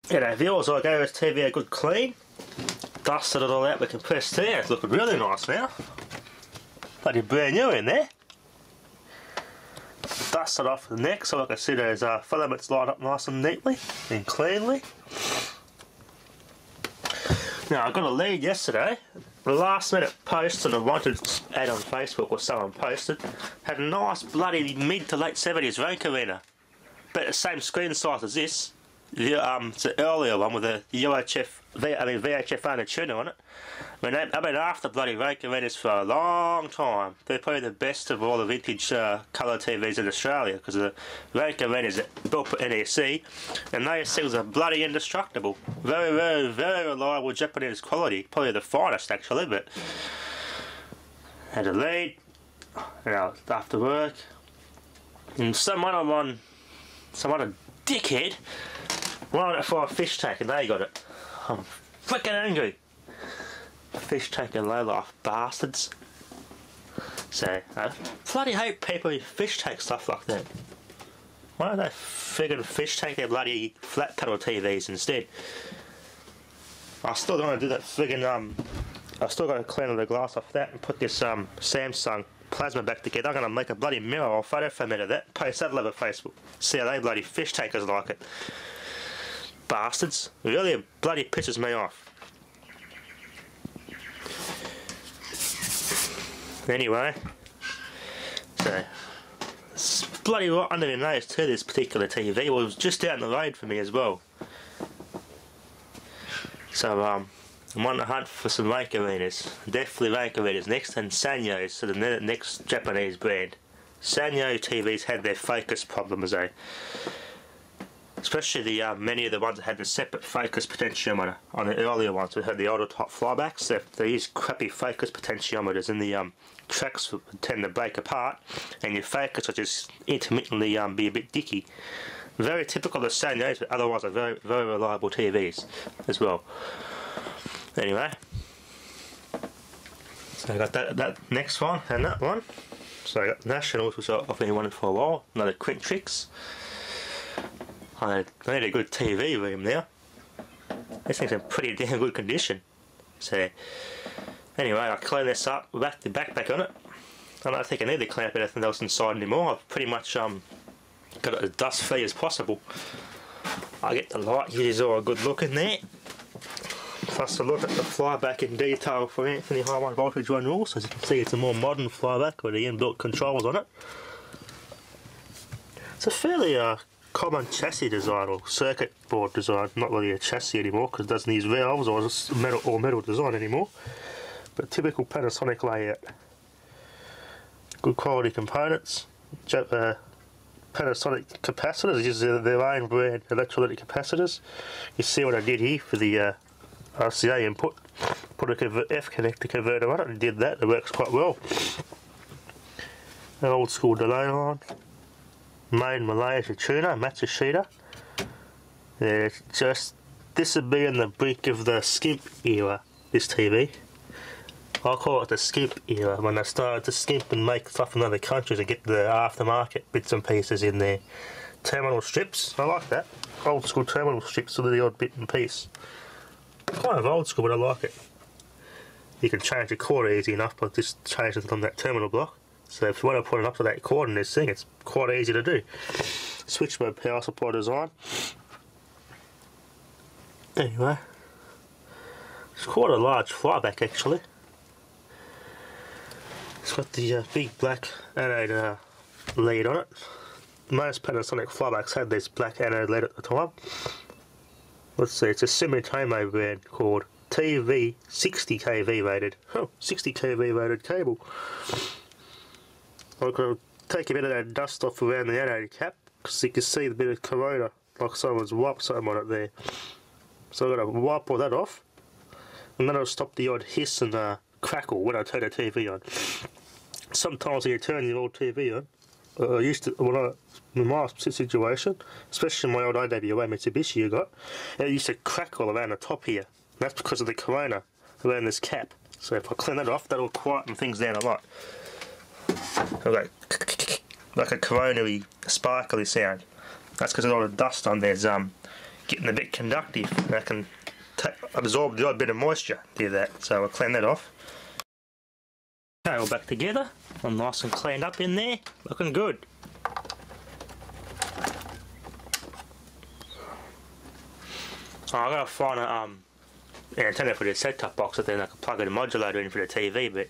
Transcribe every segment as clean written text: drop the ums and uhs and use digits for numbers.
G'day viewers, I gave this TV a good clean, dusted it all out with compressed air. It's looking really nice now. Bloody brand new in there. Dusted off the neck so I can see those filaments light up nice and neatly and cleanly. Now I got a lead yesterday, the last minute post and I wanted to add on Facebook or someone posted, had a nice bloody mid to late 70s rank arena. But the same screen size as this. It's an earlier one with a VHF only tuner on it. I've been after bloody rank arenas for a long time. They're probably the best of all the vintage colour TVs in Australia because the rank arenas are built for NEC, and these things are bloody indestructible. Very, very reliable Japanese quality. Probably the finest actually, but had a lead, after work, and some other dickhead wanted it for a fish tank and they got it. I'm freaking angry. Fish tank and low-life bastards. So, I bloody hate people who fish tank stuff like that. Why don't they friggin' fish tank their bloody flat panel TVs instead? I still don't want to do that friggin' I still got to clean the glass off that and put this Samsung plasma back together. I'm going to make a bloody mirror or photo frame out of that, post that all over Facebook. See how they bloody fish tankers like it. Bastards. Really bloody pisses me off. Anyway, so it's bloody right under my nose too, this particular TV. Well, it was just down the road for me as well. So I'm on the hunt for some rank arenas. Definitely rank arenas next, and Sanyo, so the next Japanese brand. Sanyo TVs had their focus problems though. Especially the many of the ones that had the separate focus potentiometer. On the earlier ones, we had the older top flybacks. They use crappy focus potentiometers, and the tracks tend to break apart, and your focus will just intermittently be a bit dicky. Very typical of Sanyos, but otherwise are very, very reliable TVs as well. Anyway, so I got that next one and that one. So I got Nationals, which I've been wanting for a while. Another Quintrix. I need a good TV room now. This thing's in pretty damn good condition. So anyway, I clean this up, wrap the backpack on it. I don't think I need to clean up anything else inside anymore. I've pretty much got it as dust free as possible. I get the light, gives all a good look in there. Plus a look at the flyback in detail for Anthony High 1 Voltage 1 rules. As you can see, it's a more modern flyback with the inbuilt controls on it. It's a fairly common chassis design or circuit board design, not really a chassis anymore because it doesn't use valves or metal design anymore, but typical Panasonic layout. Good quality components. Panasonic capacitors use their own brand electrolytic capacitors. You see what I did here for the RCA input, put a F connector converter on it and did that. It works quite well. An old school delay line. Made Malaysia tuner, Matsushita. Yeah, this would be in the brink of the skimp era, this TV. I'll call it the skimp era, when they started to skimp and make stuff in other countries and get the aftermarket bits and pieces in there. Terminal strips, I like that. Old school terminal strips with the odd bit and piece. Kind of old school, but I like it. You can change the cord easy enough by just changing it on that terminal block. So if you want to put an up to date cord in this thing, it's quite easy to do. Switch mode power supply design. Anyway, it's quite a large flyback actually. It's got the big black anode lead on it. Most Panasonic flybacks had this black anode lead at the time. Let's see, it's a Sumitomo brand called TV 60 kV rated. Oh, 60 kV rated cable. I'm going to take a bit of that dust off around the anode cap because you can see the bit of corona, like someone's wiped something on it there. So I'm going to wipe all that off, and then it'll stop the odd hiss and crackle when I turn the TV on. Sometimes when you turn your old TV on, in my situation, especially my old IWA Mitsubishi you got, it used to crackle around the top here. And that's because of the corona around this cap. So if I clean that off, that'll quieten things down a lot. Like a coronary sparkly sound. That's because of all the dust on there's getting a bit conductive. And I can absorb the odd bit of moisture, do that. So I'll clean that off. Okay, all back together. I'm nice and cleaned up in there. Looking good. Oh, I gotta find a antenna for the set-top box, and then I can plug in a modulator in for the TV, but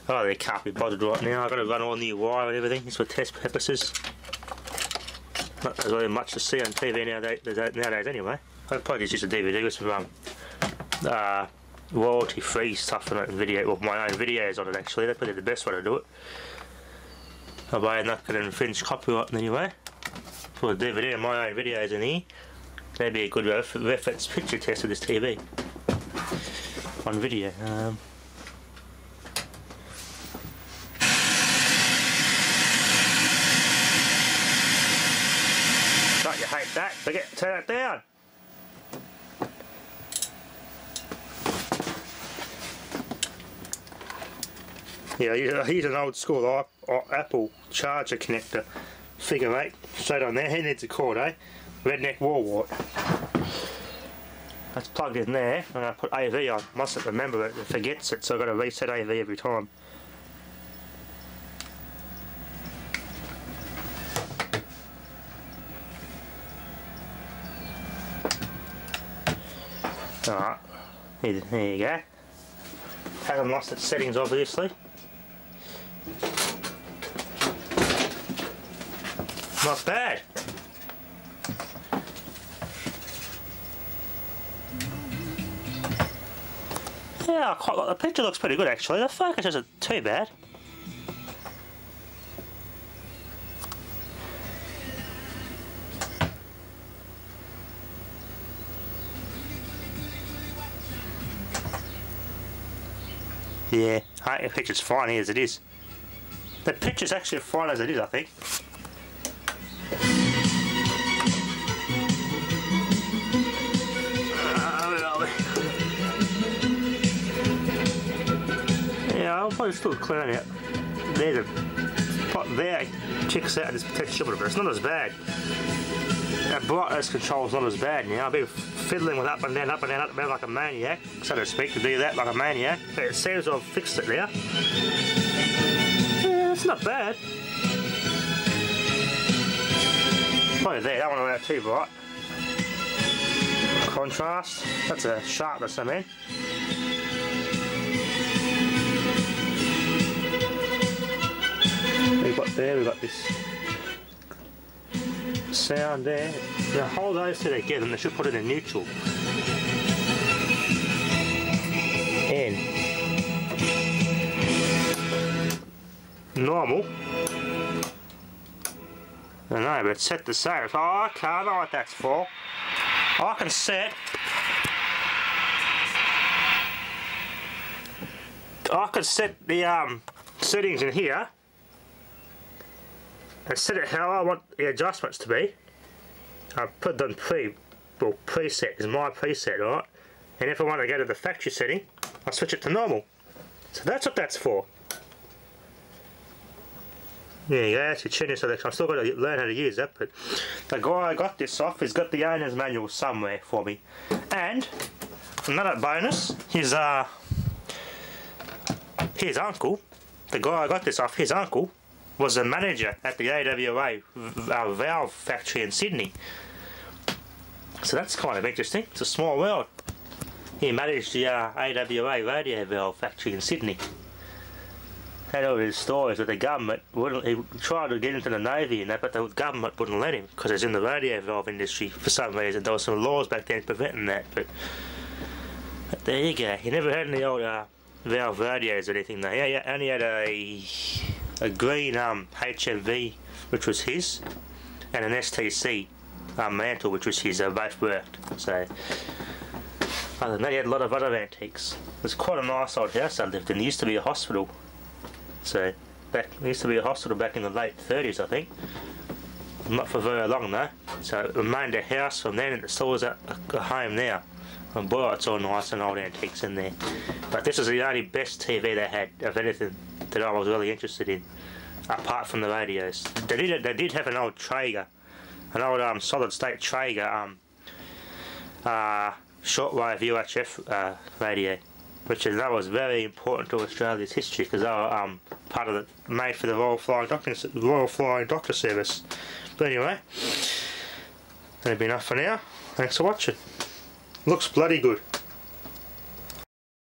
oh, they can't be bothered right now. I've got to run all new wire and everything. It's for test purposes. Not really much to see on TV nowadays anyway. I'd probably just use a DVD with some royalty-free stuff on it and video, well, my own videos on it actually. That's probably the best way to do it. I'm not going to infringe copyright in any way. For a DVD and my own videos in here. That'd be a good reference picture test of this TV on video. Don't you hate that? Turn it down. Yeah, here's an old school Apple charger connector, figure 8, straight on there. He needs a cord, eh? Redneck wall wart. That's plugged in there. I'm going to put AV on. Mustn't remember it, it forgets it, so I've got to reset AV every time. Alright, there you go. Hasn't lost its settings obviously. Not bad. Yeah, I quite like the picture. Looks pretty good actually. The focus isn't too bad. Yeah, I think the picture's fine here as it is. The picture's actually fine as it is, I think. I'll probably still clean it. There's a pot there, checks out this potential, but it's not as bad. That brightness control's not as bad now. I've been fiddling with up and down, up and down, up and down like a maniac, so to speak, to do that like a maniac. But it seems to have fixed it now. Yeah, it's not bad. Probably there, that one went out too bright. Contrast, that's a sharpness I mean. We've got this sound there. Now hold those two together and they should put it in neutral. And normal. I know, but it's set the same. Oh, okay, I know what that's for. I can set. I can set the settings in here. And set it how I want the adjustments to be. I've put them preset is my preset, right? And if I want to go to the factory setting, I'll switch it to normal. So that's what that's for. Yeah, you actually tune this selection. I've still got to learn how to use that, but the guy I got this off has got the owner's manual somewhere for me. And another bonus, his uncle, the guy I got this off, his uncle was a manager at the AWA valve factory in Sydney. So that's kind of interesting. It's a small world. He managed the AWA radio valve factory in Sydney. Had all his stories with the government. He tried to get into the Navy and that, but the government wouldn't let him because he's in the radio valve industry for some reason. There were some laws back then preventing that, but there you go. You never had any old valve radios or anything though. Yeah, only had a green HMV, which was his, and an STC mantle, which was his. They both worked. So, other than that, he had a lot of other antiques. It was quite a nice old house I lived in. There used to be a hospital. So, there used to be a hospital back in the late 30s, I think. Not for very long though. So, it remained a house from then, and it still is a home now. And boy, it's all nice and old antiques in there. But this is the only best TV they had of anything that I was really interested in, apart from the radios. They did have an old Traeger, an old solid state Traeger shortwave UHF radio, that was very important to Australia's history because they were part of the made for the Royal Flying Doctor Service. But anyway, that'll be enough for now. Thanks for watching. Looks bloody good.